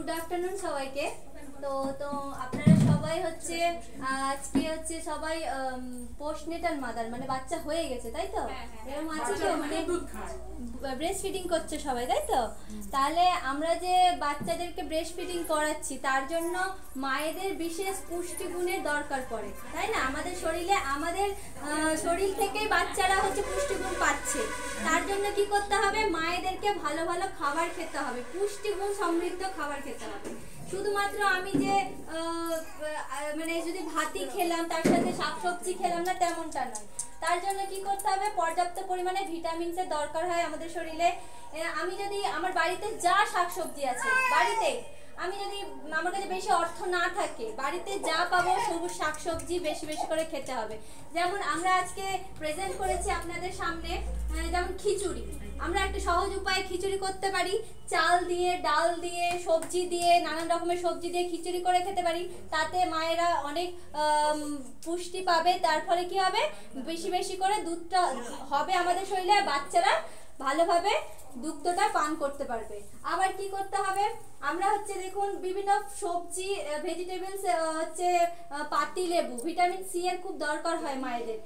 Good afternoon সবাইকে। তো তো আপনারা সবাই হচ্ছে আজকে হচ্ছে সবাই পোস্টনেটাল মাদার মানে বাচ্চা হয়ে গেছে তাই তো? এরকম আছে তো মানে ব্রেস্ট ফিডিং করছে সবাই তাই তো? তাহলে আমরা যে বাচ্চাদেরকে ব্রেস্ট ফিডিং করাচ্ছি তার জন্য মায়েদের বিশেষ পুষ্টিগুণের দরকার পড়ে তাই না? আমাদের শরীর থেকেই বাচ্চারা হচ্ছে পুষ্টিগুণ পাচ্ছে। তার জন্য কি করতে হবে? মায়েদেরকে ভালো ভালো খাবার খেতে হবে, পুষ্টিগুণ সমৃদ্ধ খাবার খেতে হবে। শুধুমাত্র আমি যে মানে যদি ভাতই খেলাম তার সাথে শাকসবজি খেলাম না তেমনটা নয়। তার জন্য কি করতে হবে? পর্যাপ্ত পরিমাণে ভিটামিনসের দরকার হয় আমাদের শরীরে। আমি যদি আমার বাড়িতে যা শাকসবজি আছে, বাড়িতে আমি যদি আমার কাছে বেশি অর্থ না থাকে, বাড়িতে যা পাবো সবুজ শাকসবজি বেশি বেশি করে খেতে হবে। যেমন আমরা আজকে প্রেজেন্ট করেছি আপনাদের সামনে যেমন খিচুড়ি। আমরা একটা সহজ উপায়ে খিচুড়ি করতে পারি, চাল দিয়ে, ডাল দিয়ে, সবজি দিয়ে, নানান রকমের সবজি দিয়ে খিচুড়ি করে খেতে পারি। তাতে মায়েরা অনেক পুষ্টি পাবে। তার ফলে কি হবে? বেশি বেশি করে দুধটা হবে আমাদের শরীরে, বাচ্চারা ভালোভাবে দুগ্ধটা পান করতে পারবে। আবার কি করতে হবে? আমরা হচ্ছে দেখুন বিভিন্ন সবজি ভেজিটেবলস হচ্ছে পাতিলেবু, ভিটামিন সি এর খুব দরকার হয় মায়েদের।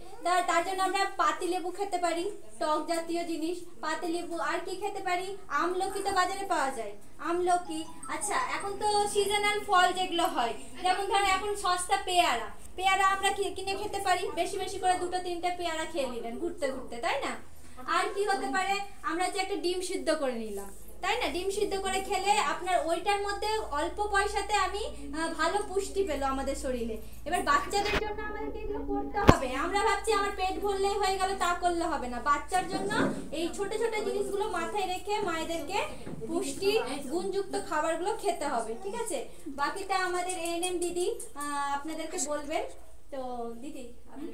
তার জন্য আমরা পাতিলেবু খেতে পারি, টক জাতীয় জিনিস পাতিলেবু। আর কি খেতে পারি? আমলকি তো বাজারে পাওয়া যায়, আমলকি। আচ্ছা, এখন তো সিজনাল ফল যেগুলো হয়, যেমন ধরেন এখন সস্তা পেয়ারা, পেয়ারা আমরা কিনে খেতে পারি। বেশি বেশি করে 2-3টে পেয়ারা খেয়ে নিলেন ঘুরতে ঘুরতে তাই না? আর কি হতে পারে? আমরা যে একটা ডিম সিদ্ধ করে নিলাম তাই না? ডিম সিদ্ধ করে খেলে আপনার ওইটার মধ্যে অল্প পয়সাতে আমি ভালো পুষ্টি পেলো আমাদের শরীরে। এবার বাচ্চাদের জন্য আমাদেরকে এগুলো করতে হবে। আমরা ভাবছি আমার পেট ভরলেই হয়ে গেল, তা করলে হবে না। বাচ্চার জন্য এই ছোট ছোট জিনিসগুলো মাথায় রেখে মায়েদেরকে পুষ্টি গুণযুক্ত খাবারগুলো খেতে হবে, ঠিক আছে? বাকিটা আমাদের এএনএম দিদি আপনাদেরকে বলবেন। তো দিদি আপনি